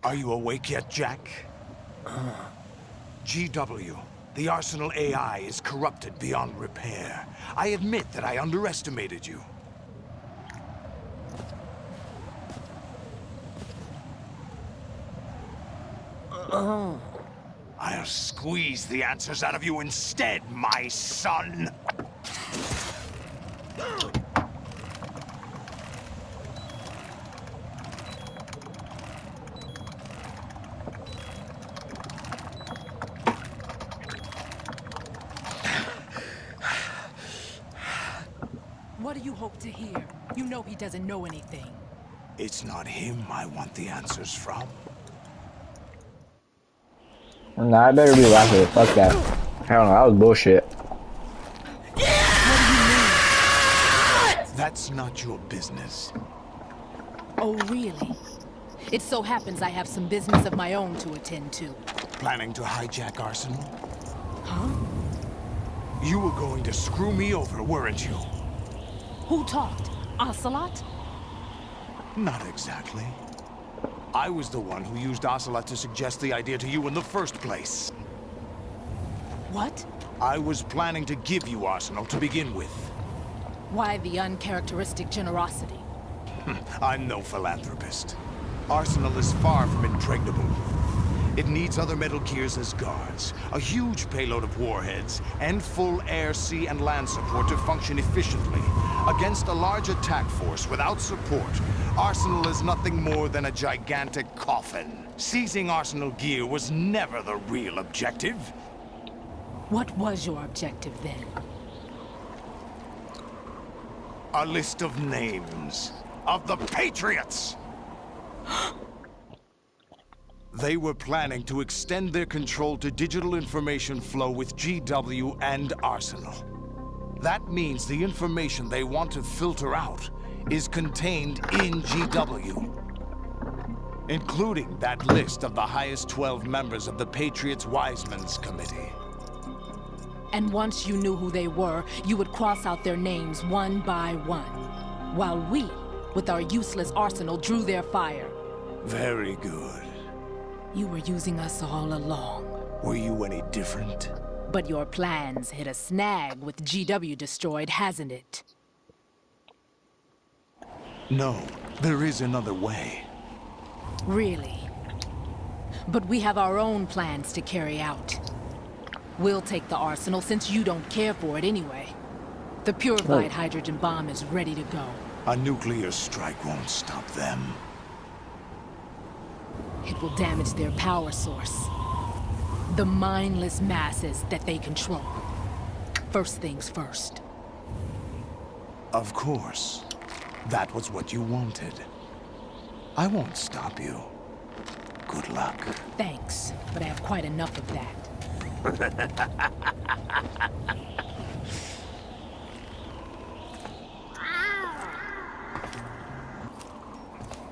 Are you awake yet, Jack? GW, the Arsenal AI is corrupted beyond repair. I admit that I underestimated you. I'll squeeze the answers out of you instead, my son! What do you hope to hear? You know he doesn't know anything. It's not him I want the answers from. Nah, I better be laughing. Fuck that. Hell no, that was bullshit. That's not your business. Oh, really? It so happens I have some business of my own to attend to. Planning to hijack Arsenal? Huh? You were going to screw me over, weren't you? Who talked? Ocelot? Not exactly. I was the one who used Ocelot to suggest the idea to you in the first place. What? I was planning to give you Arsenal to begin with. Why the uncharacteristic generosity? I'm no philanthropist. Arsenal is far from impregnable. It needs other Metal Gears as guards, a huge payload of warheads, and full air, sea, and land support to function efficiently. Against a large attack force without support, Arsenal is nothing more than a gigantic coffin. Seizing Arsenal gear was never the real objective. What was your objective then? A list of names of the Patriots! They were planning to extend their control to digital information flow with GW and Arsenal. That means the information they want to filter out is contained in GW, including that list of the highest 12 members of the Patriots Wiseman's Committee. And once you knew who they were, you would cross out their names one by one, while we, with our useless arsenal, drew their fire. Very good. You were using us all along. Were you any different? But your plans hit a snag with GW destroyed, hasn't it? No, there is another way. Really? But we have our own plans to carry out. We'll take the arsenal since you don't care for it anyway. The purified hydrogen bomb is ready to go. A nuclear strike won't stop them. It will damage their power source. The mindless masses that they control. First things first. Of course. That was what you wanted. I won't stop you. Good luck. Thanks, but I have quite enough of that.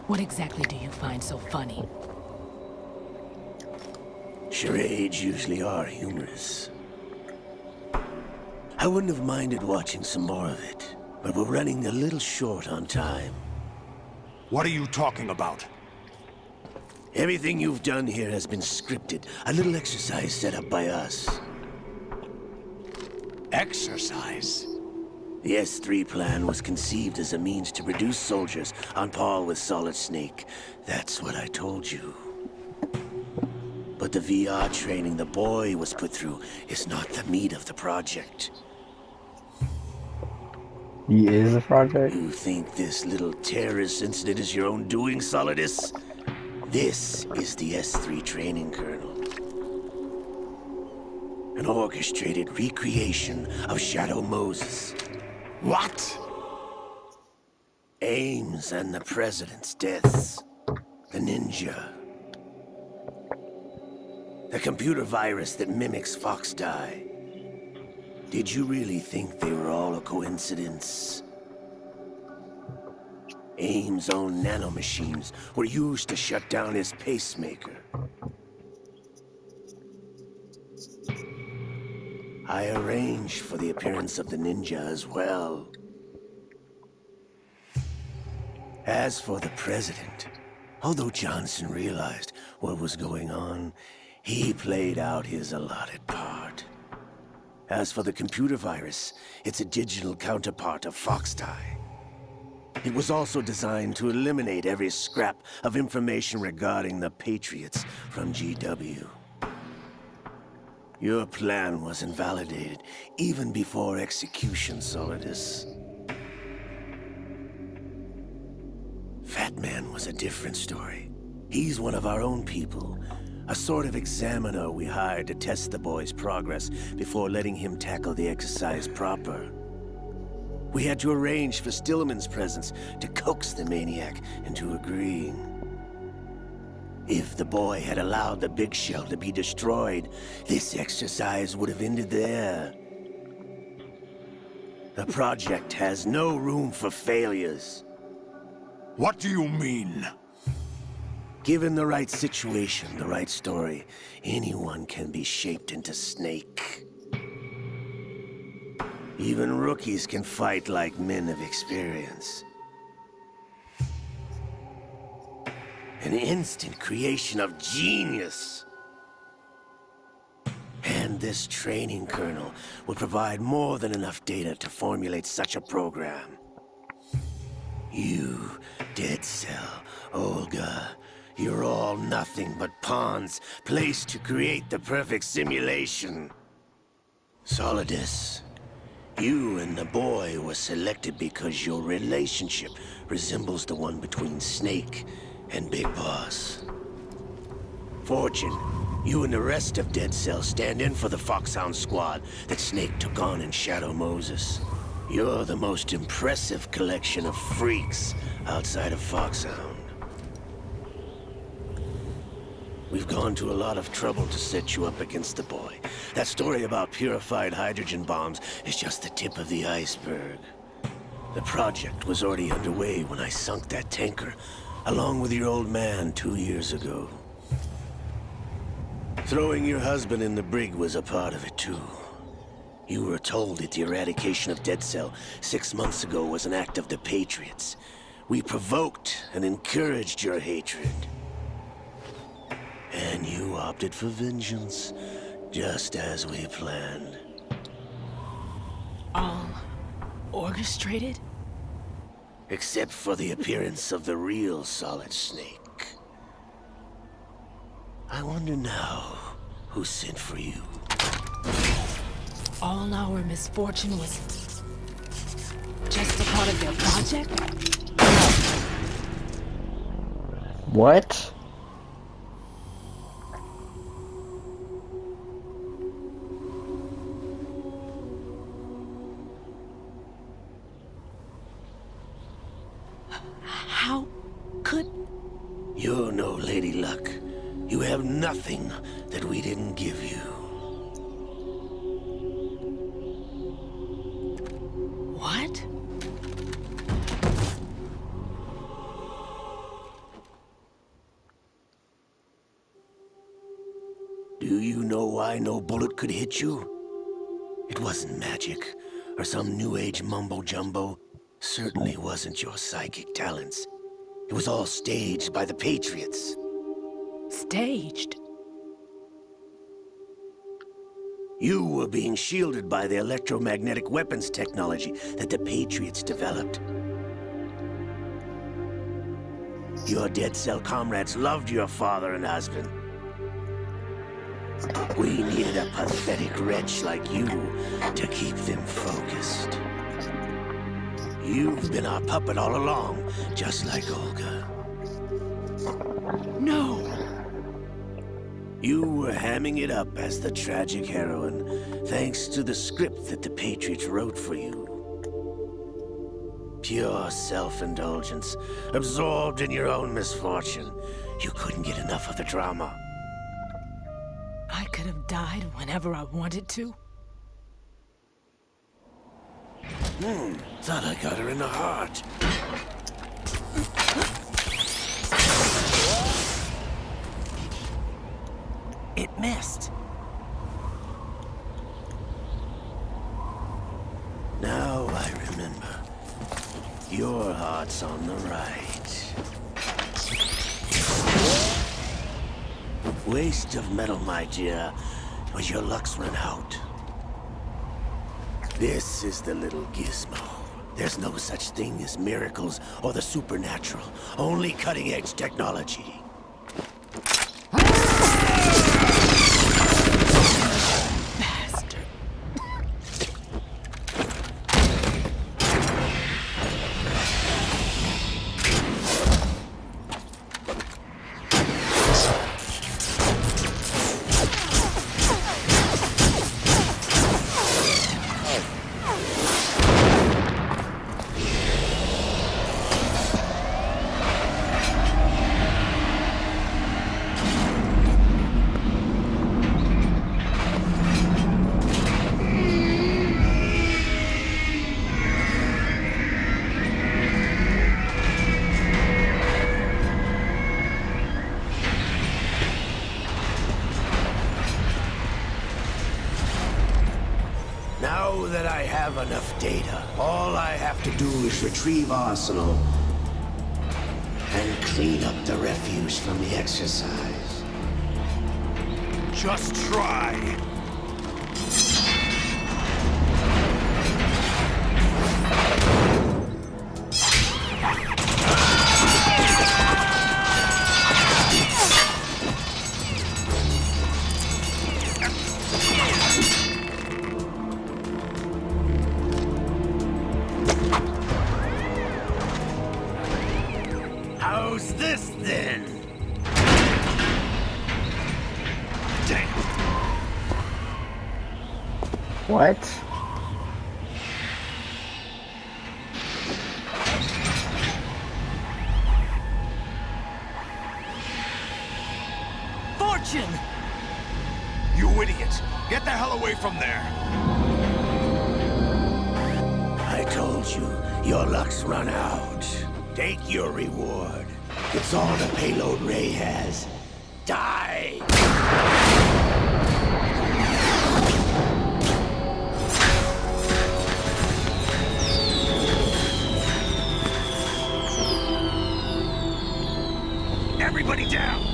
What exactly do you find so funny? Charades usually are humorous. I wouldn't have minded watching some more of it, but we're running a little short on time. What are you talking about? Everything you've done here has been scripted, a little exercise set up by us. Exercise? The S3 plan was conceived as a means to reduce soldiers on par with Solid Snake. That's what I told you. But the VR training the boy was put through is not the meat of the project. He is a project? You think this little terrorist incident is your own doing, Solidus? This is the S3 training kernel. An orchestrated recreation of Shadow Moses. What? Ames and the President's deaths. The ninja. The computer virus that mimics Fox Die. Did you really think they were all a coincidence? Ames' own nanomachines were used to shut down his pacemaker. I arranged for the appearance of the ninja as well. As for the President, although Johnson realized what was going on, he played out his allotted part. As for the computer virus, it's a digital counterpart of Foxtie. It was also designed to eliminate every scrap of information regarding the Patriots from GW. Your plan was invalidated even before execution, Solidus. Fat Man was a different story. He's one of our own people. A sort of examiner we hired to test the boy's progress before letting him tackle the exercise proper. We had to arrange for Stillman's presence to coax the maniac into agreeing. If the boy had allowed the big shell to be destroyed, this exercise would have ended there. The project has no room for failures. What do you mean? Given the right situation, the right story, anyone can be shaped into Snake. Even rookies can fight like men of experience. An instant creation of genius. And this training kernel would provide more than enough data to formulate such a program. You, Dead Cell, Olga, you're all nothing but pawns placed to create the perfect simulation. Solidus, you and the boy were selected because your relationship resembles the one between Snake and Big Boss. Fortune, you and the rest of Dead Cell stand in for the Foxhound squad that Snake took on in Shadow Moses. You're the most impressive collection of freaks outside of Foxhound. We've gone to a lot of trouble to set you up against the boy. That story about purified hydrogen bombs is just the tip of the iceberg. The project was already underway when I sunk that tanker, along with your old man 2 years ago. Throwing your husband in the brig was a part of it too. You were told that the eradication of Dead Cell 6 months ago was an act of the Patriots. We provoked and encouraged your hatred. And you opted for vengeance, just as we planned. All orchestrated? Except for the appearance of the real Solid Snake. I wonder now who sent for you. All our misfortune was just a part of their project? What? How could... You're no Lady Luck. You have nothing that we didn't give you. What? Do you know why no bullet could hit you? It wasn't magic, or some new age mumbo-jumbo. Certainly wasn't your psychic talents. It was all staged by the Patriots. Staged? You were being shielded by the electromagnetic weapons technology that the Patriots developed. Your Dead Cell comrades loved your father and husband. We needed a pathetic wretch like you to keep them focused. You've been our puppet all along, just like Olga. No! You were hamming it up as the tragic heroine, thanks to the script that the Patriots wrote for you. Pure self-indulgence, absorbed in your own misfortune. You couldn't get enough of the drama. I could have died whenever I wanted to. Thought I got her in the heart. It missed. Now I remember. Your heart's on the right. Waste of metal, my dear, but your luck's run out. This is the little gizmo. There's no such thing as miracles or the supernatural, only cutting-edge technology. Bastard. Now that I have enough data, all I have to do is retrieve Arsenal and clean up the refuse from the exercise. Just try. How's this then? Damn. What? Fortune! You idiot! Get the hell away from there! I told you, your luck's run out. Take your reward. It's all the payload Ray has. Die! Everybody down!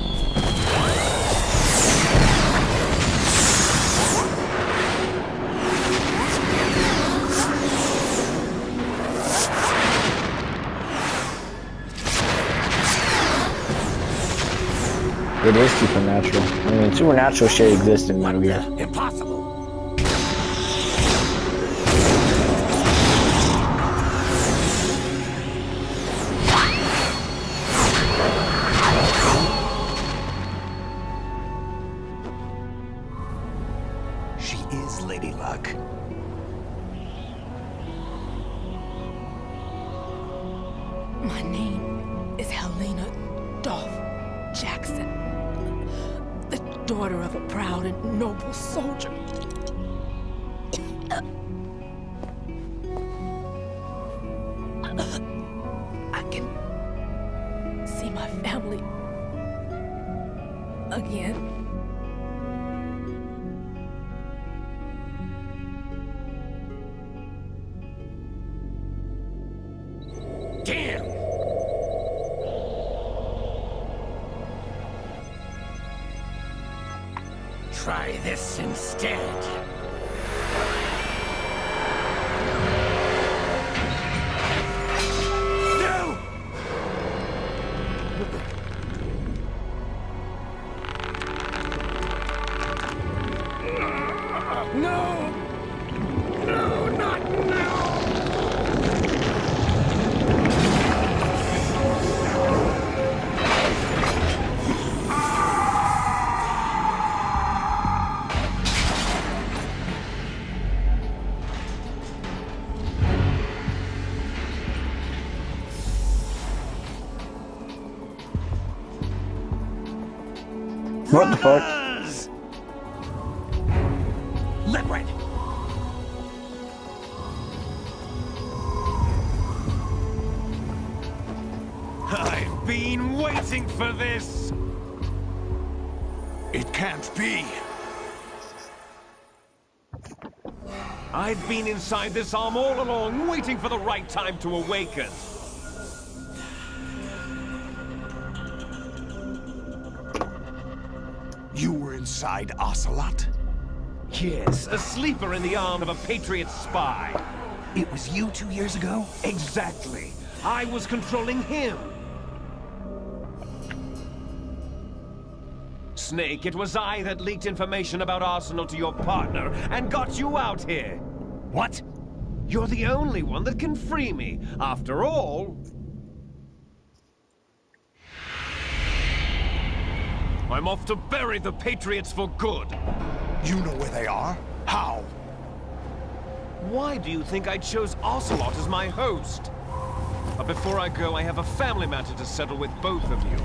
It is supernatural. I mean, supernatural shit exists in Metal Gear. Impossible. She is Lady Luck. My name is Helena Dolph Jackson, the daughter of a proud and noble soldier. I can see my family again. Damn! Try this instead. No! No! No, not now! What the fuck? Brothers! Liquid! I've been waiting for this! It can't be! I've been inside this arm all along, waiting for the right time to awaken. You were inside Ocelot? Yes, a sleeper in the arm of a Patriot spy. It was you 2 years ago? Exactly. I was controlling him. Snake, it was I that leaked information about Arsenal to your partner and got you out here. What? You're the only one that can free me. After all, I'm off to bury the Patriots for good. You know where they are? How? Why do you think I chose Ocelot as my host? But before I go, I have a family matter to settle with both of you.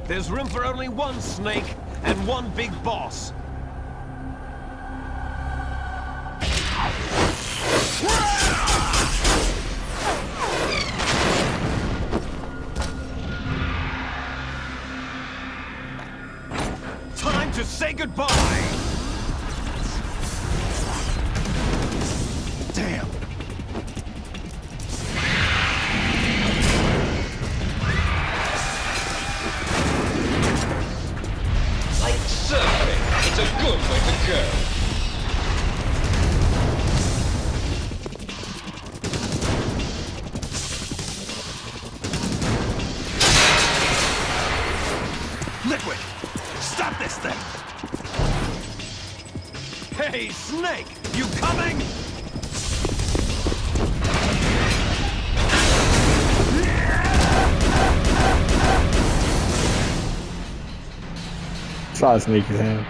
There's room for only one Snake and one big boss. Time to say goodbye! Damn. Like surfing, it's a good way to go. Liquid! Stop this thing! Hey, Snake! You coming? Try to sneak his hand.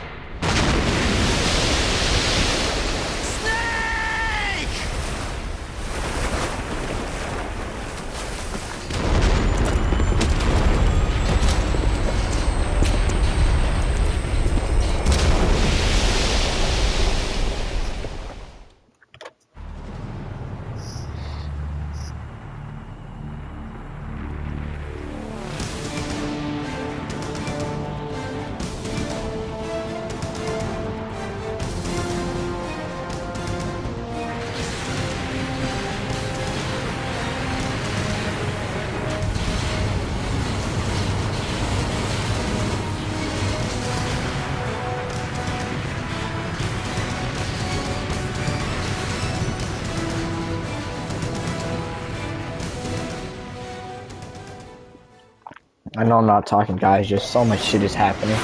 I know I'm not talking, guys, just so much shit is happening.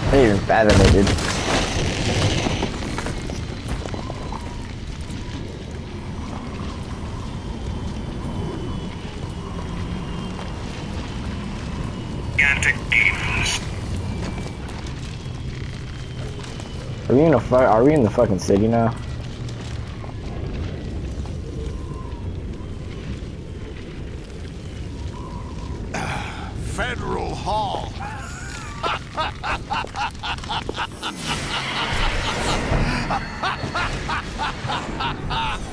I didn't even fathom it, dude. Are we in the fucking city now? Federal Hall.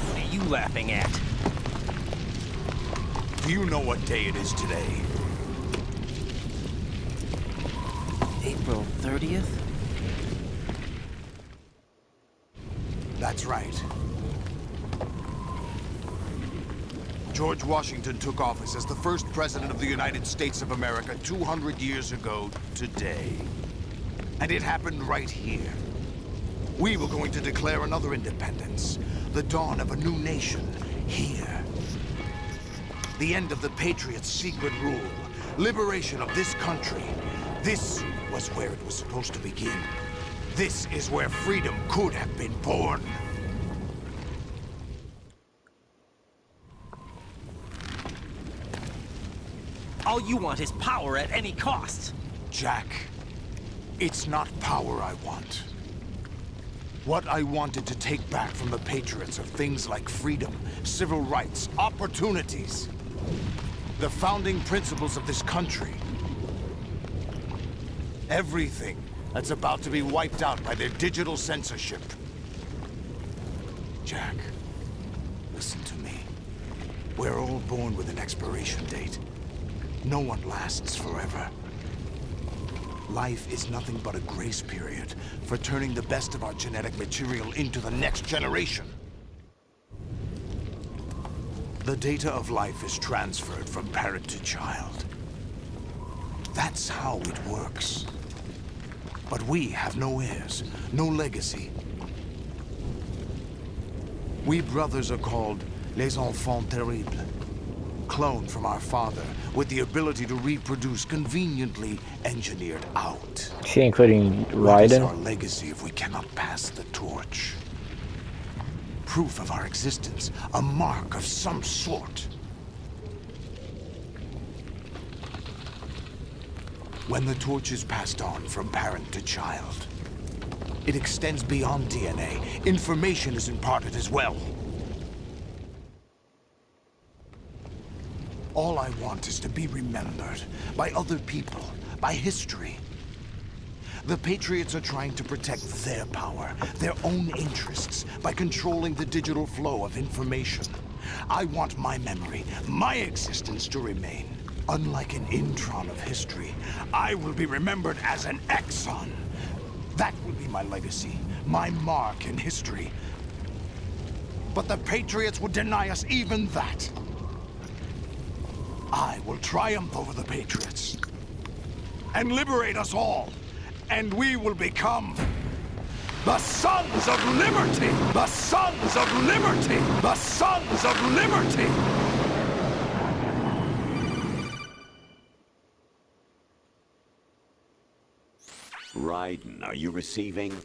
What are you laughing at? Do you know what day it is today? April 30th? That's right. George Washington took office as the first president of the United States of America 200 years ago today. And it happened right here. We were going to declare another independence, the dawn of a new nation, here. The end of the Patriots' secret rule, liberation of this country. This was where it was supposed to begin. This is where freedom could have been born. All you want is power at any cost. Jack, it's not power I want. What I wanted to take back from the Patriots are things like freedom, civil rights, opportunities. The founding principles of this country. Everything that's about to be wiped out by their digital censorship. Jack, listen to me. We're all born with an expiration date. No one lasts forever. Life is nothing but a grace period for turning the best of our genetic material into the next generation. The data of life is transferred from parent to child. That's how it works. But we have no heirs, no legacy. We brothers are called les enfants terribles. Cloned from our father, with the ability to reproduce conveniently engineered out. See, including What is Raiden. our legacy if we cannot pass the torch? Proof of our existence, a mark of some sort. When the torch is passed on from parent to child, it extends beyond DNA. Information is imparted as well. All I want is to be remembered by other people, by history. The Patriots are trying to protect their power, their own interests, by controlling the digital flow of information. I want my memory, my existence to remain. Unlike an intron of history, I will be remembered as an exon. That will be my legacy, my mark in history. But the Patriots would deny us even that. I will triumph over the Patriots and liberate us all, and we will become the Sons of Liberty! The Sons of Liberty! The Sons of Liberty! Raiden, are you receiving?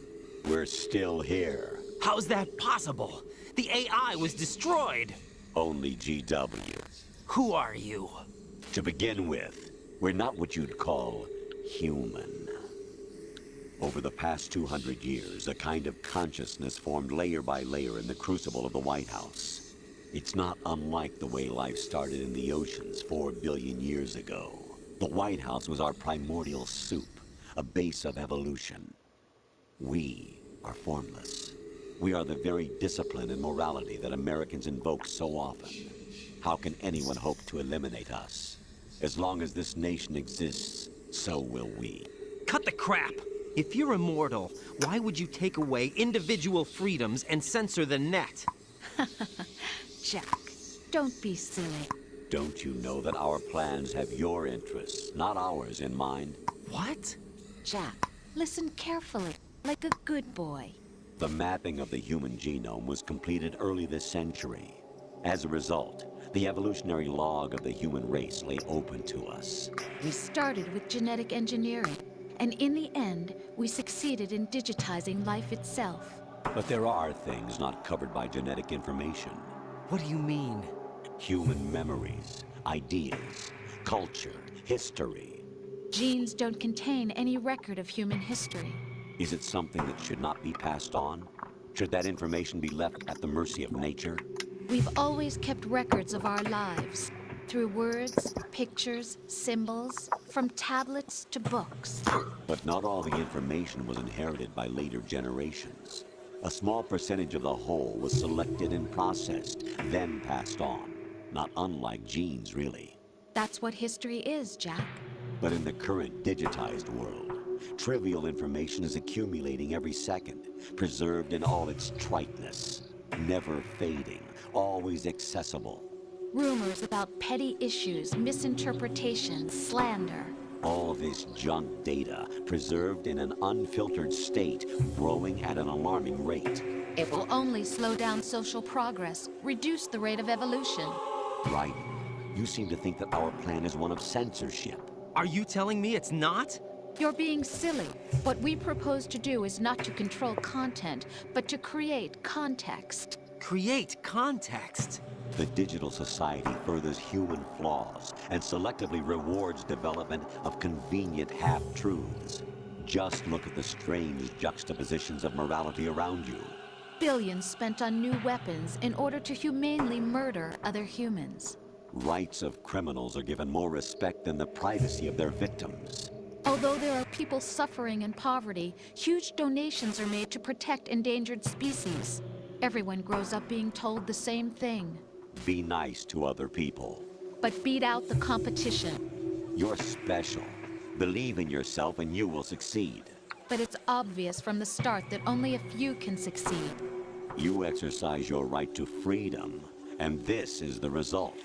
We're still here. How's that possible? The AI was destroyed. Only GW. Who are you? To begin with, we're not what you'd call human. Over the past 200 years, a kind of consciousness formed layer by layer in the crucible of the White House. It's not unlike the way life started in the oceans 4 billion years ago. The White House was our primordial soup, a base of evolution. We are formless. We are the very discipline and morality that Americans invoke so often. How can anyone hope to eliminate us? As long as this nation exists, so will we. Cut the crap! If you're immortal, why would you take away individual freedoms and censor the net? Jack, don't be silly. Don't you know that our plans have your interests, not ours, in mind? What? Jack, listen carefully, like a good boy. The mapping of the human genome was completed early this century. As a result, the evolutionary log of the human race lay open to us. We started with genetic engineering, and in the end, we succeeded in digitizing life itself. But there are things not covered by genetic information. What do you mean? Human memories, ideas, culture, history. Genes don't contain any record of human history. Is it something that should not be passed on? Should that information be left at the mercy of nature? We've always kept records of our lives, through words, pictures, symbols, from tablets to books. But not all the information was inherited by later generations. A small percentage of the whole was selected and processed, then passed on. Not unlike genes, really. That's what history is, Jack. But in the current digitized world, trivial information is accumulating every second, preserved in all its triteness, never fading, always accessible. Rumors about petty issues, misinterpretations, slander. All this junk data, preserved in an unfiltered state, growing at an alarming rate. It will only slow down social progress, reduce the rate of evolution. Right. You seem to think that our plan is one of censorship. Are you telling me it's not? You're being silly. What we propose to do is not to control content, but to create context. Create context. The digital society furthers human flaws and selectively rewards development of convenient half-truths. Just look at the strange juxtapositions of morality around you. Billions spent on new weapons in order to humanely murder other humans. Rights of criminals are given more respect than the privacy of their victims. Although there are people suffering in poverty, huge donations are made to protect endangered species. Everyone grows up being told the same thing. Be nice to other people. But beat out the competition. You're special. Believe in yourself and you will succeed. But it's obvious from the start that only a few can succeed. You exercise your right to freedom, and this is the result.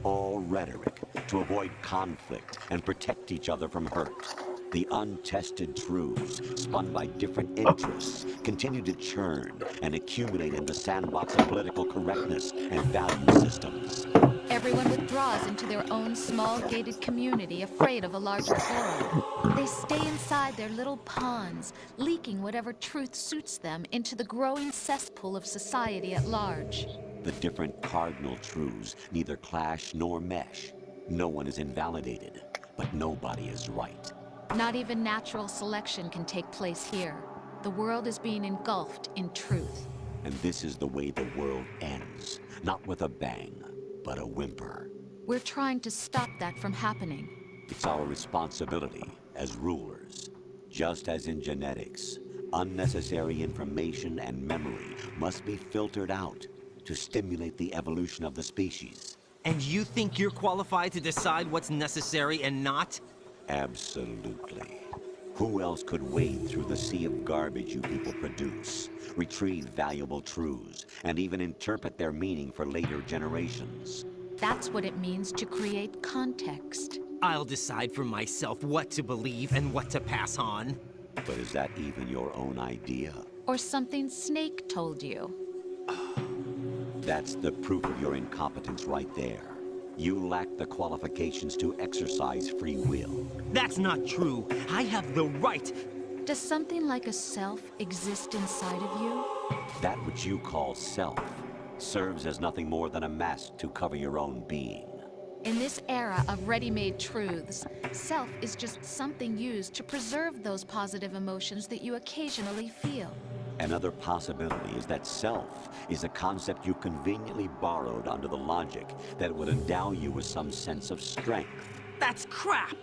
All rhetoric, to avoid conflict and protect each other from hurt. The untested truths, spun by different interests, continue to churn and accumulate in the sandbox of political correctness and value systems. Everyone withdraws into their own small gated community, afraid of a larger forum. They stay inside their little ponds, leaking whatever truth suits them into the growing cesspool of society at large. The different cardinal truths neither clash nor mesh. No one is invalidated, but nobody is right. Not even natural selection can take place here. The world is being engulfed in truth. And this is the way the world ends. Not with a bang, but a whimper. We're trying to stop that from happening. It's our responsibility as rulers. Just as in genetics, unnecessary information and memory must be filtered out to stimulate the evolution of the species. And you think you're qualified to decide what's necessary and not? Absolutely. Who else could wade through the sea of garbage you people produce, retrieve valuable truths, and even interpret their meaning for later generations? That's what it means to create context. I'll decide for myself what to believe and what to pass on. But is that even your own idea? Or something Snake told you. That's the proof of your incompetence right there. You lack the qualifications to exercise free will. That's not true. I have the right. Does something like a self exist inside of you? That which you call self serves as nothing more than a mask to cover your own being. In this era of ready-made truths, self is just something used to preserve those positive emotions that you occasionally feel. Another possibility is that self is a concept you conveniently borrowed under the logic that it would endow you with some sense of strength. That's crap!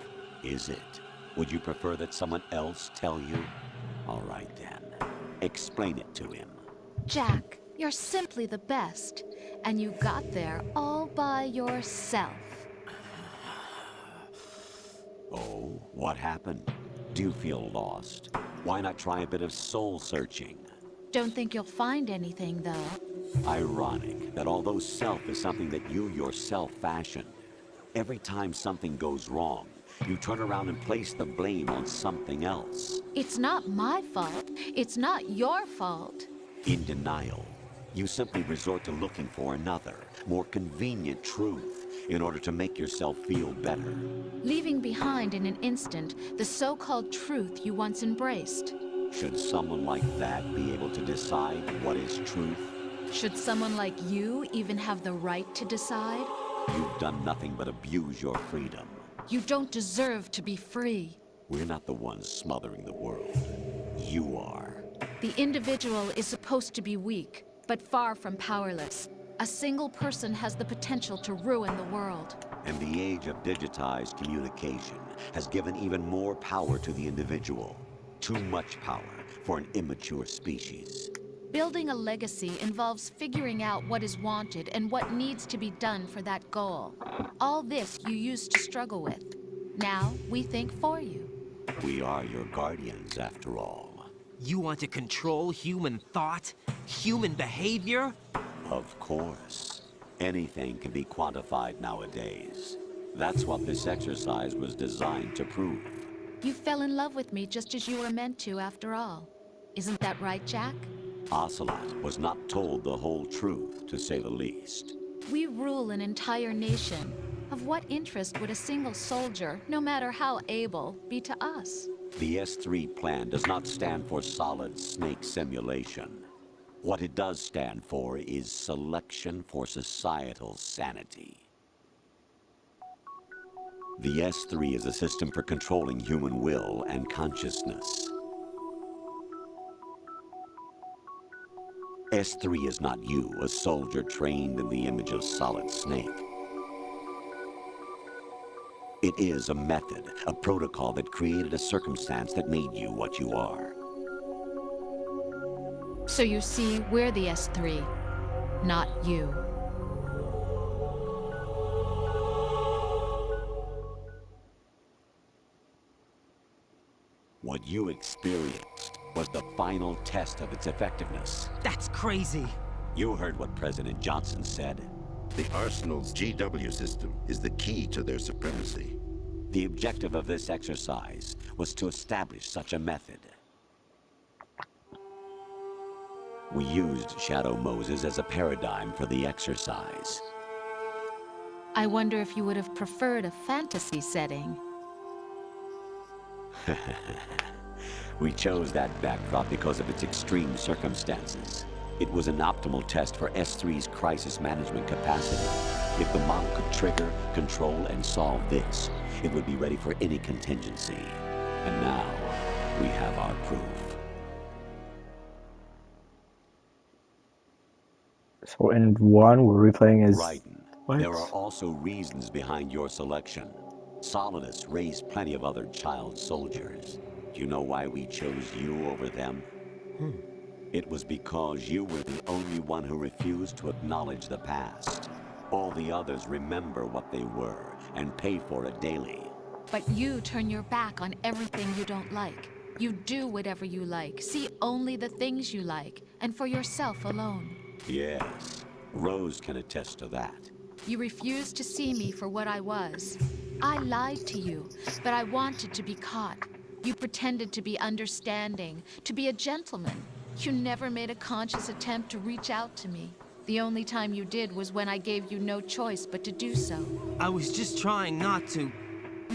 Is it? Would you prefer that someone else tell you? All right then. Explain it to him. Jack, you're simply the best. And you got there all by yourself. Oh, what happened? Do you feel lost? Why not try a bit of soul searching? Don't think you'll find anything, though. Ironic that although self is something that you yourself fashioned, every time something goes wrong, you turn around and place the blame on something else. It's not my fault. It's not your fault. In denial, you simply resort to looking for another, more convenient truth in order to make yourself feel better. Leaving behind in an instant the so-called truth you once embraced. Should someone like that be able to decide what is truth? Should someone like you even have the right to decide? You've done nothing but abuse your freedom. You don't deserve to be free. We're not the ones smothering the world. You are. The individual is supposed to be weak, but far from powerless. A single person has the potential to ruin the world. And the age of digitized communication has given even more power to the individual. Too much power for an immature species. Building a legacy involves figuring out what is wanted and what needs to be done for that goal. All this you used to struggle with. Now, we think for you. We are your guardians, after all. You want to control human thought? Human behavior? Of course. Anything can be quantified nowadays. That's what this exercise was designed to prove. You fell in love with me just as you were meant to, after all. Isn't that right, Jack? Ocelot was not told the whole truth, to say the least. We rule an entire nation. Of what interest would a single soldier, no matter how able, be to us? The S3 plan does not stand for solid snake simulation. What it does stand for is selection for societal sanity. The S3 is a system for controlling human will and consciousness. S3 is not you, a soldier trained in the image of Solid Snake. It is a method, a protocol that created a circumstance that made you what you are. So you see, we're the S3, not you. What you experienced was the final test of its effectiveness. That's crazy. You heard what President Johnson said. The Arsenal's GW system is the key to their supremacy. The objective of this exercise was to establish such a method. We used Shadow Moses as a paradigm for the exercise. I wonder if you would have preferred a fantasy setting. We chose that backdrop because of its extreme circumstances. It was an optimal test for S3's crisis management capacity. If the model could trigger, control, and solve this, it would be ready for any contingency. And now, we have our proof. So in one, we're replaying as... Raiden, there are also reasons behind your selection. Solidus raised plenty of other child soldiers. Do you know why we chose you over them? It was because you were the only one who refused to acknowledge the past. All the others remember what they were and pay for it daily. But you turn your back on everything you don't like. You do whatever you like, see only the things you like, and for yourself alone. Yes, Rose can attest to that. You refused to see me for what I was. I lied to you, but I wanted to be caught. You pretended to be understanding, to be a gentleman. You never made a conscious attempt to reach out to me. The only time you did was when I gave you no choice but to do so. I was just trying not to...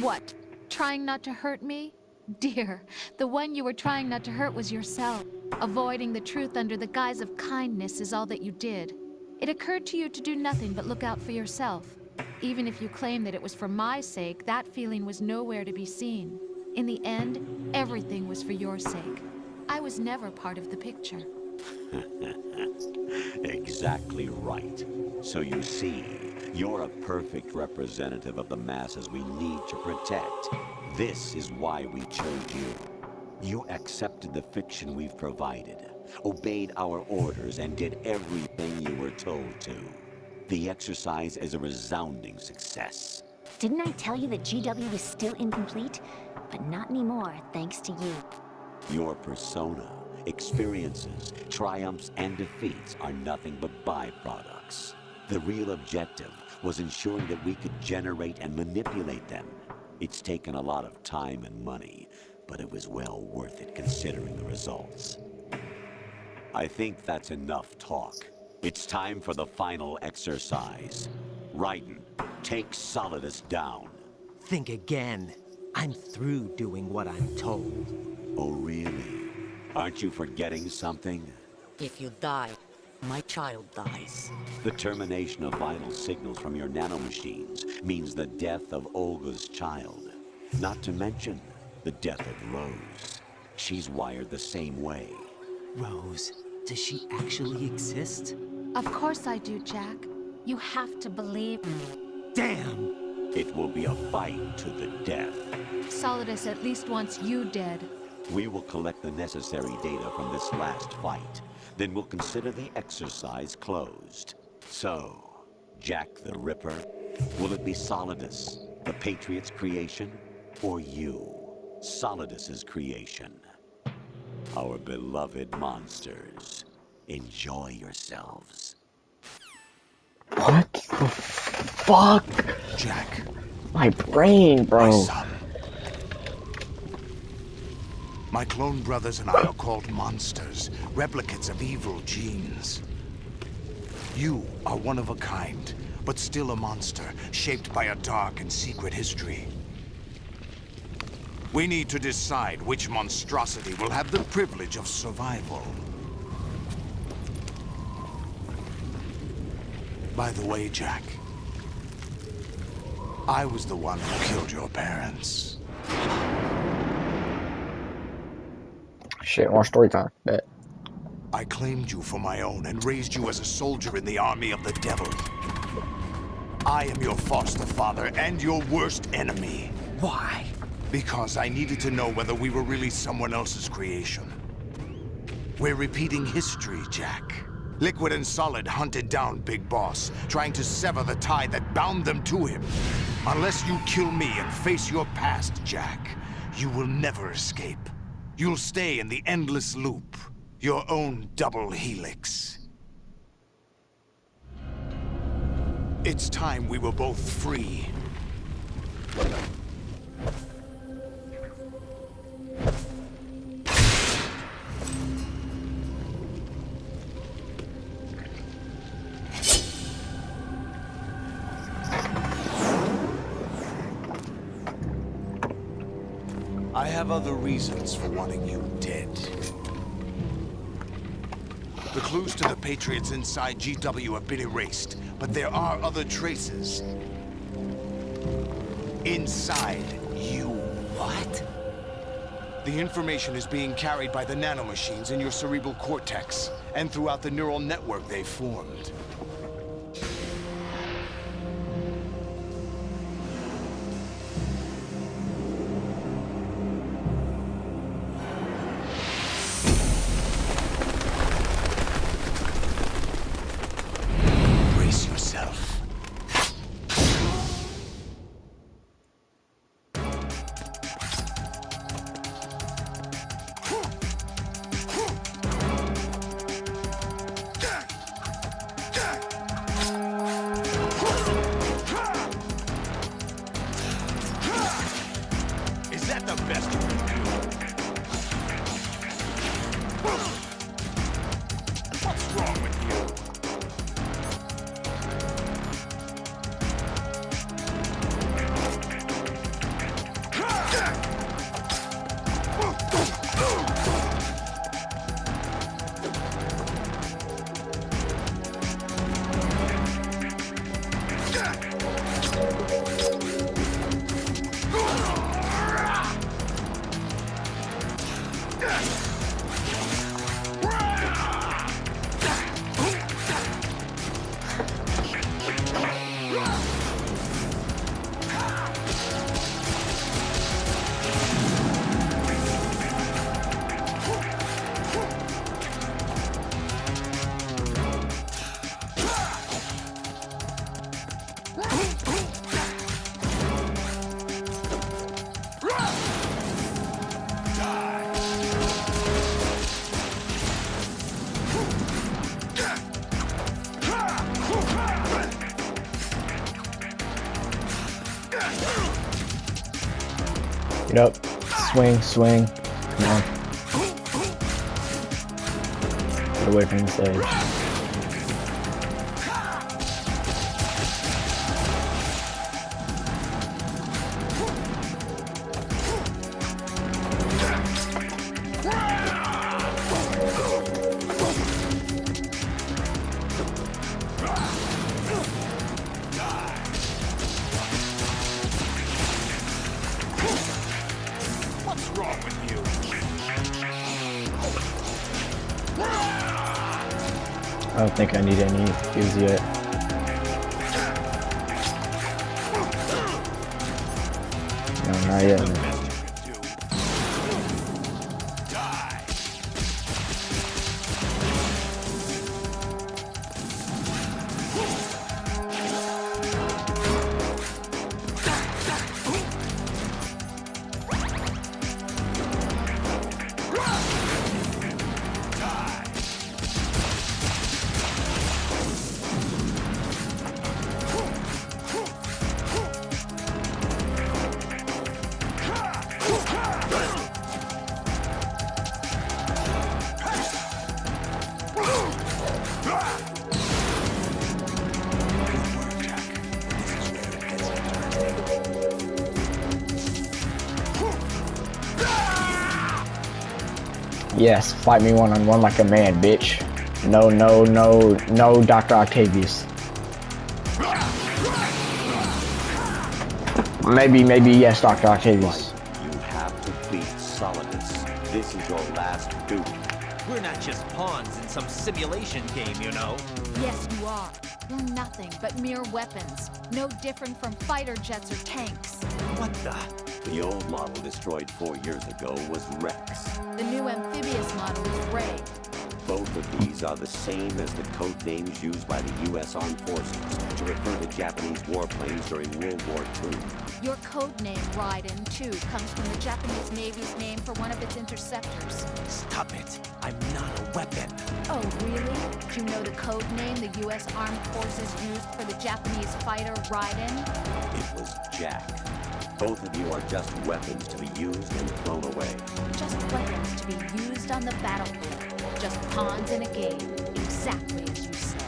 What? Trying not to hurt me? Dear, the one you were trying not to hurt was yourself. Avoiding the truth under the guise of kindness is all that you did. It occurred to you to do nothing but look out for yourself. Even if you claim that it was for my sake, that feeling was nowhere to be seen. In the end, everything was for your sake. I was never part of the picture. Exactly right. So you see, you're a perfect representative of the masses we need to protect. This is why we chose you. You accepted the fiction we've provided, obeyed our orders, and did everything you were told to. The exercise is a resounding success. Didn't I tell you that GW was still incomplete? But not anymore, thanks to you. Your persona, experiences, triumphs, and defeats are nothing but byproducts. The real objective was ensuring that we could generate and manipulate them. It's taken a lot of time and money, but it was well worth it considering the results. I think that's enough talk. It's time for the final exercise. Raiden, take Solidus down. Think again. I'm through doing what I'm told. Oh, really? Aren't you forgetting something? If you die, my child dies. The termination of vital signals from your nanomachines means the death of Olga's child. Not to mention the death of Rose. She's wired the same way. Rose, does she actually exist? Of course I do, Jack. You have to believe me. Damn! It will be a fight to the death. Solidus at least wants you dead. We will collect the necessary data from this last fight. Then we'll consider the exercise closed. So, Jack the Ripper, will it be Solidus, the Patriot's creation, or you, Solidus's creation? Our beloved monsters, enjoy yourselves. What the fuck? Jack. My brain, bro. My son. My clone brothers and I are called monsters, replicates of evil genes. You are one of a kind, but still a monster, shaped by a dark and secret history. We need to decide which monstrosity will have the privilege of survival. By the way, Jack, I was the one who killed your parents. Shit, more story time. Bet. I claimed you for my own and raised you as a soldier in the army of the devil. I am your foster father and your worst enemy. Why? Because I needed to know whether we were really someone else's creation. We're repeating history, Jack. Liquid and Solid hunted down Big Boss, trying to sever the tie that bound them to him. Unless you kill me and face your past, Jack, you will never escape. You'll stay in the endless loop, your own double helix. It's time we were both free. I have other reasons for wanting you dead. The clues to the Patriots inside GW have been erased, but there are other traces. Inside you. What? The information is being carried by the nanomachines in your cerebral cortex, and throughout the neural network they've formed. Get up. Swing, swing. Come on. Get away from the stage. I don't think I need any fuse yet. No, not yet. Man. Yes, fight me one-on-one like a man, bitch. No, no, no, no, Dr. Octavius. Maybe, yes, Dr. Octavius. You have to beat Solidus. This is your last duty. We're not just pawns in some simulation game, you know. Yes, you are. You're nothing but mere weapons. No different from fighter jets or tanks. What the? The old model destroyed 4 years ago was Rex. The new amphibious model is Ray. Both of these are the same as the code names used by the U.S. Armed Forces to refer to Japanese warplanes during World War II. Your code name, Raiden, too, comes from the Japanese Navy's name for one of its interceptors. Stop it. I'm not a weapon. Oh, really? Do you know the code name the U.S. Armed Forces used for the Japanese fighter Raiden? It was Jack. Both of you are just weapons to be used and thrown away. Just weapons to be used on the battlefield. Just pawns in a game, exactly as you said.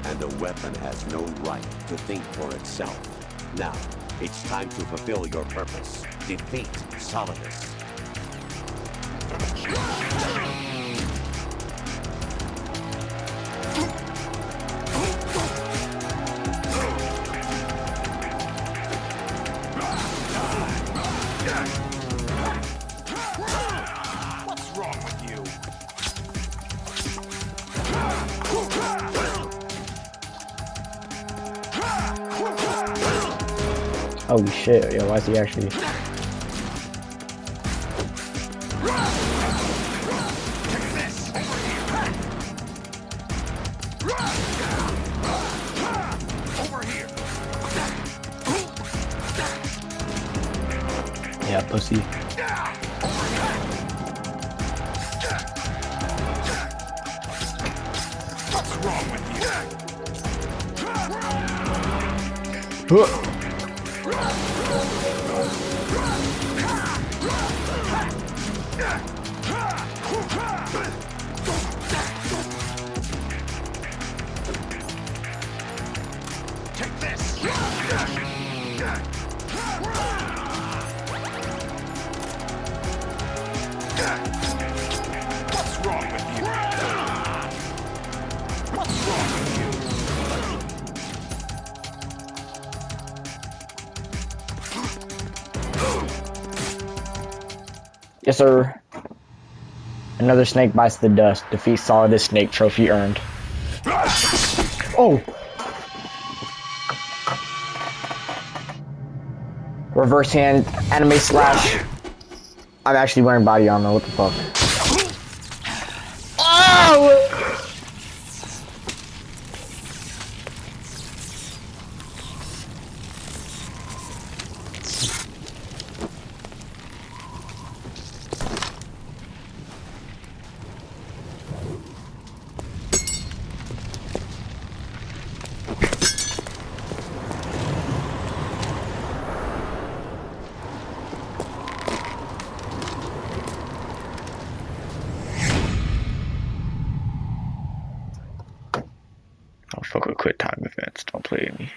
And a weapon has no right to think for itself. Now, it's time to fulfill your purpose. Defeat Solidus. What's wrong with you? Holy shit, yo, why is he actually... Yeah, pussy. What's wrong with you? Take this! What's wrong with you? What's wrong with you? Yes, sir. Another snake bites the dust. Defeat Solidus snake trophy earned. Oh! Reverse hand, anime slash. I'm actually wearing body armor, what the fuck? Oh! Oh, fuck with quick time events. Don't play with me.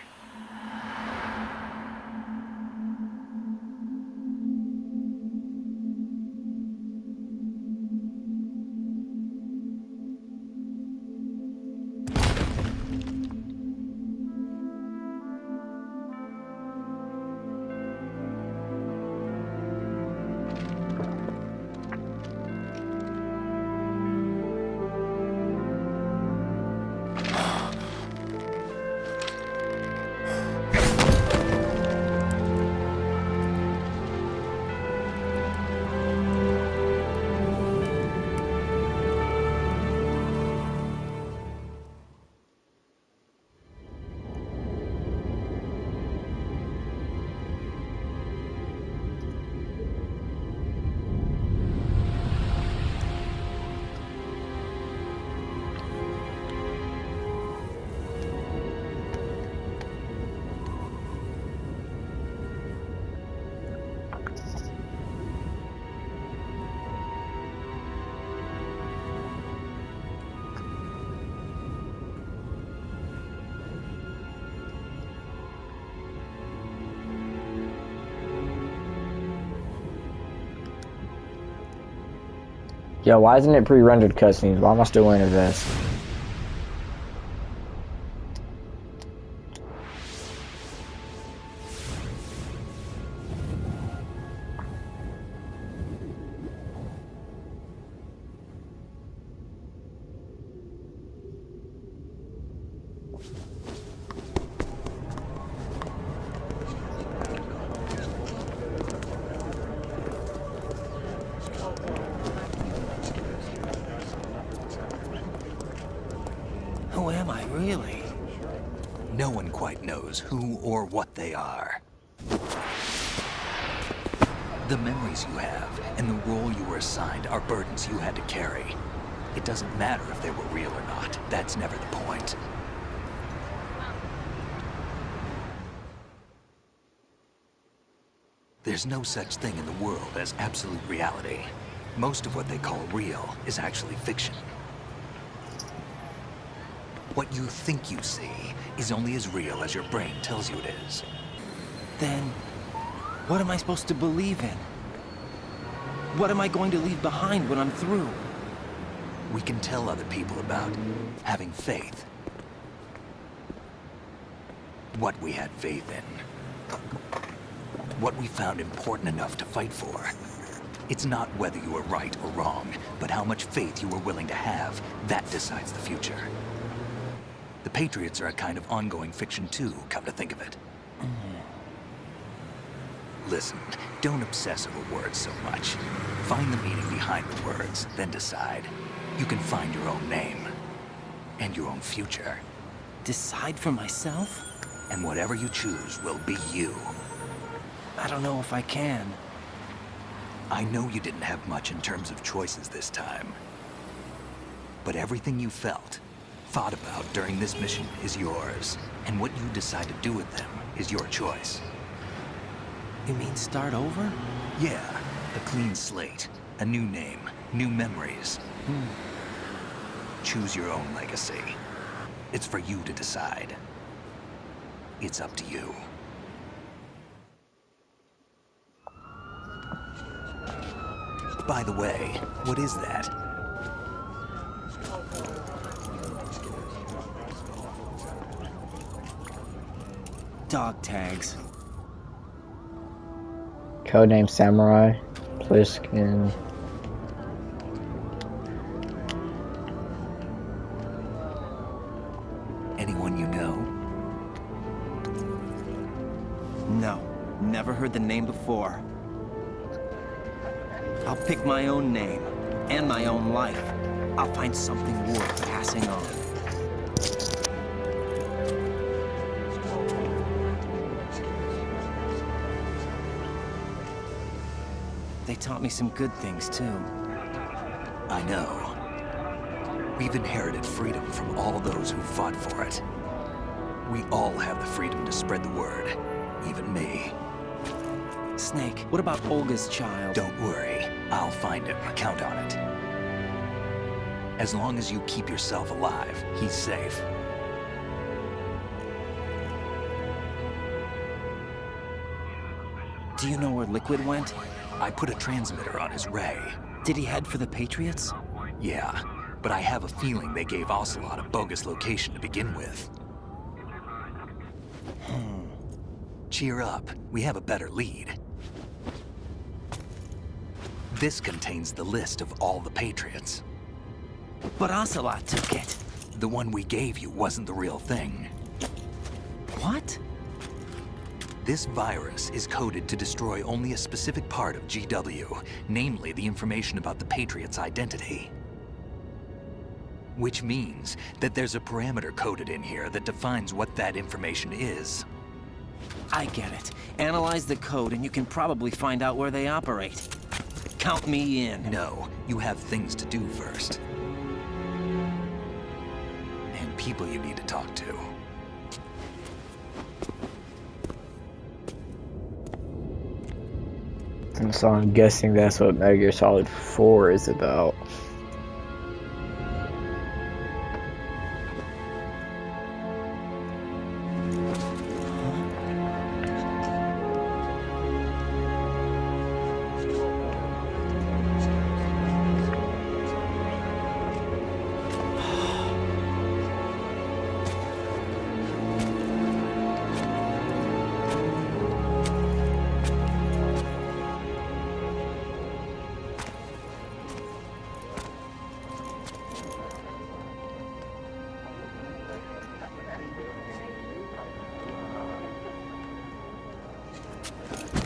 Yo, why isn't it pre-rendered cutscenes? Why am I still wearing a vest? Really? No one quite knows who or what they are. The memories you have and the role you were assigned are burdens you had to carry. It doesn't matter if they were real or not. That's never the point. There's no such thing in the world as absolute reality. Most of what they call real is actually fiction. What you think you see is only as real as your brain tells you it is. Then, what am I supposed to believe in? What am I going to leave behind when I'm through? We can tell other people about having faith. What we had faith in. What we found important enough to fight for. It's not whether you were right or wrong, but how much faith you were willing to have. That decides the future. The Patriots are a kind of ongoing fiction too, come to think of it. Listen, don't obsess over words so much. Find the meaning behind the words, then decide. You can find your own name. And your own future. Decide for myself? And whatever you choose will be you. I don't know if I can. I know you didn't have much in terms of choices this time. But everything you felt, thought about during this mission is yours. And what you decide to do with them is your choice. You mean start over? Yeah, a clean slate, a new name, new memories. Choose your own legacy. It's for you to decide. It's up to you. By the way, what is that? Dog tags. Codename Samurai. Pliskin. Anyone you know? No, never heard the name before. I'll pick my own name, and my own life. I'll find something worth passing on. They taught me some good things, too. I know. We've inherited freedom from all those who fought for it. We all have the freedom to spread the word, even me. Snake, what about Olga's child? Don't worry, I'll find him. Count on it. As long as you keep yourself alive, he's safe. Do you know where Liquid went? I put a transmitter on his ray. Did he head for the Patriots? Yeah, but I have a feeling they gave Ocelot a bogus location to begin with. Cheer up, we have a better lead. This contains the list of all the Patriots. But Ocelot took it. The one we gave you wasn't the real thing. What? This virus is coded to destroy only a specific part of GW, namely the information about the Patriots' identity. Which means that there's a parameter coded in here that defines what that information is. I get it. Analyze the code and you can probably find out where they operate. Count me in. No, you have things to do first. And people you need to talk to. And so I'm guessing that's what Metal Gear Solid 4 is about.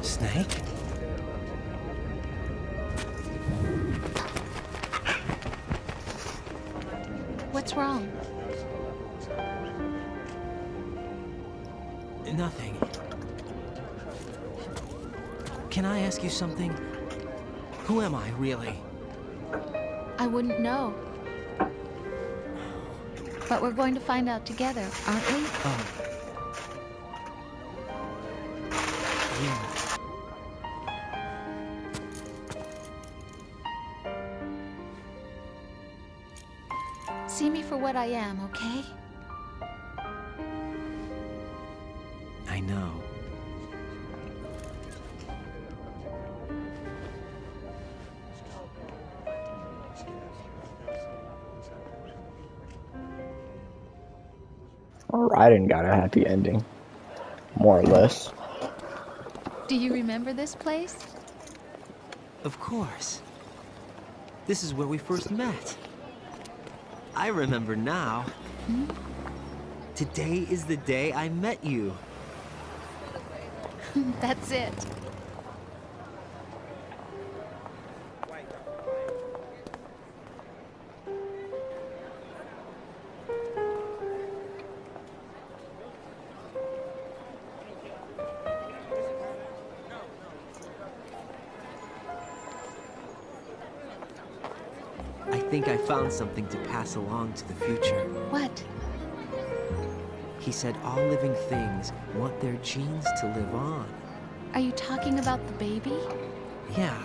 Snake? What's wrong? Nothing. Can I ask you something? Who am I, really? I wouldn't know. But we're going to find out together, aren't we? Oh. Yeah. See me for what I am, okay? I know. Raiden got a happy ending. More or less. Do you remember this place? Of course. This is where we first met. I remember now. Hmm? Today is the day I met you. That's it. I think I found something to pass along to the future. What? He said all living things want their genes to live on. Are you talking about the baby? Yeah.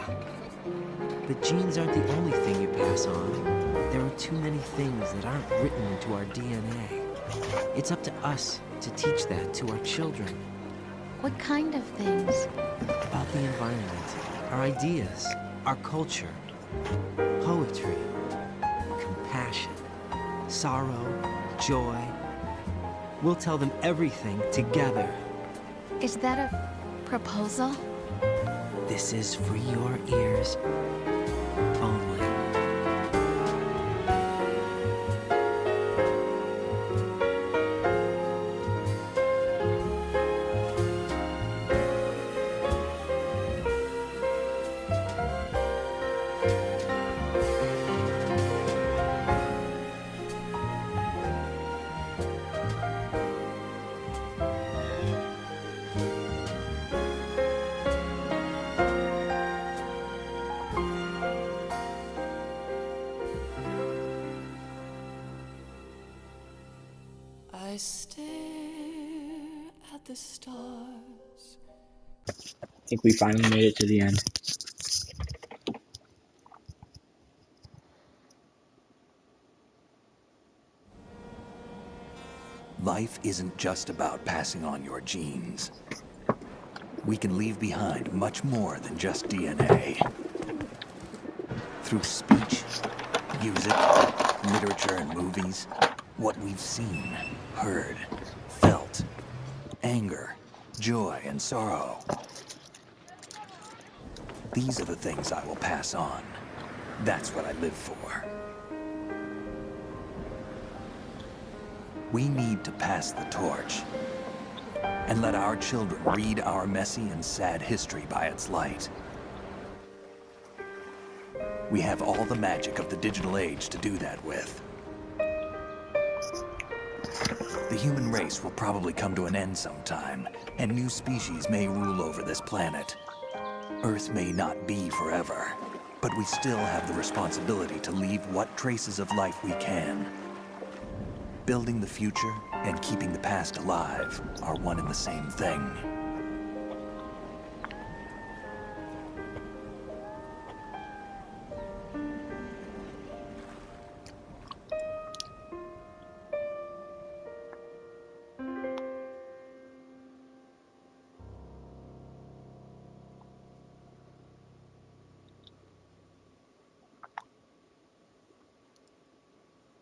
The genes aren't the only thing you pass on. There are too many things that aren't written into our DNA. It's up to us to teach that to our children. What kind of things? About the environment, our ideas, our culture, poetry, compassion, sorrow, joy. We'll tell them everything together. Is that a proposal? This is for your ears only. I stare at the stars. I think we finally made it to the end. Life isn't just about passing on your genes. We can leave behind much more than just DNA. Through speech, music, literature, and movies, what we've seen, heard, felt, anger, joy, and sorrow. These are the things I will pass on. That's what I live for. We need to pass the torch and let our children read our messy and sad history by its light. We have all the magic of the digital age to do that with. The human race will probably come to an end sometime, and new species may rule over this planet. Earth may not be forever, but we still have the responsibility to leave what traces of life we can. Building the future and keeping the past alive are one and the same thing.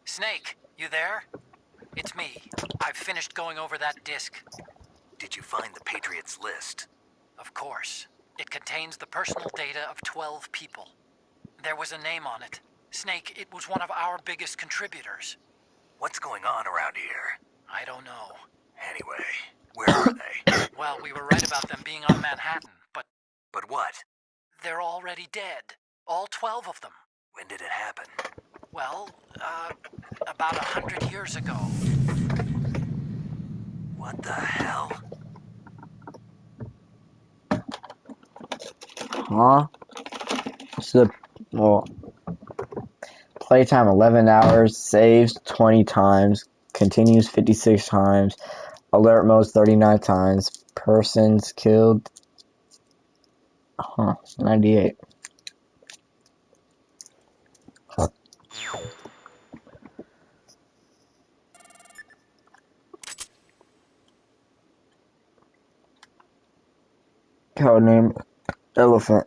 Snake, you there? It's me. I've finished going over that disk. Did you find the Patriots list? Of course. It contains the personal data of 12 people. There was a name on it. Snake, it was one of our biggest contributors. What's going on around here? I don't know. Anyway, where are they? Well, we were right about them being on Manhattan, but... But what? They're already dead. All 12 of them. When did it happen? Well, about 100 years ago. What the hell? Huh? So, well, playtime 11 hours, saves 20 times, continues 56 times, alert modes 39 times, persons killed, 98. Codename Elephant.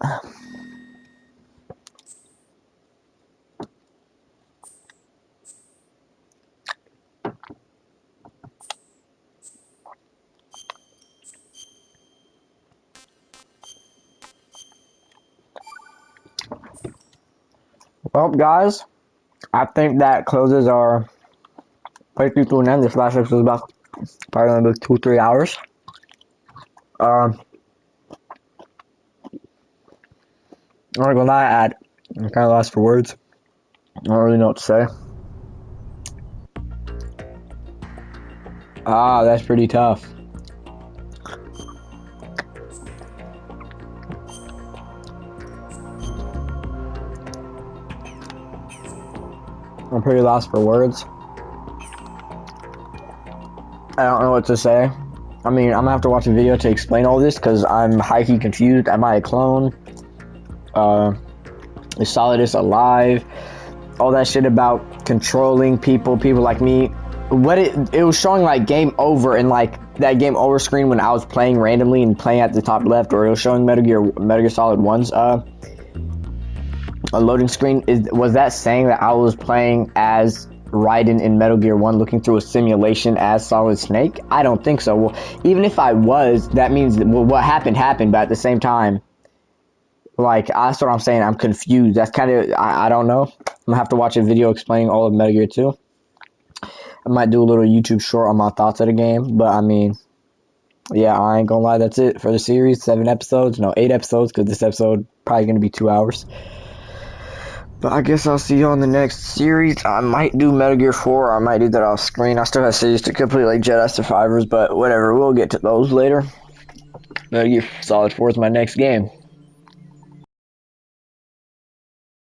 Well, guys, I think that closes our playthrough to an end. This last episode was about probably gonna be 2-3 hours. I'm not gonna lie, I'm kind of lost for words. I don't really know what to say. That's pretty tough. I'm pretty lost for words. I don't know what to say. I mean, I'm gonna have to watch a video to explain all this because I'm highly confused. Am I a clone? Is Solidus alive? All that shit about controlling people like me. What it was showing like game over and like that game over screen when I was playing randomly and playing at the top left, or it was showing Metal Gear Solid 1's a loading screen. Was that saying that I was playing as Raiden in Metal Gear 1 looking through a simulation as Solid Snake? I don't think so. Well, even if I was, that means that, well, what happened, but at the same time, like, that's what I'm saying. I'm confused. That's kind of, I don't know. I'm gonna have to watch a video explaining all of Metal Gear 2. I might do a little YouTube short on my thoughts of the game, but I mean, yeah, I ain't gonna lie, that's it for the series. 7 episodes, no, 8 episodes, because this episode probably gonna be 2 hours. But I guess I'll see you on the next series. I might do Metal Gear 4, or I might do that off screen. I still have series to complete, like Jedi Survivors, but whatever, we'll get to those later. Metal Gear Solid 4 is my next game.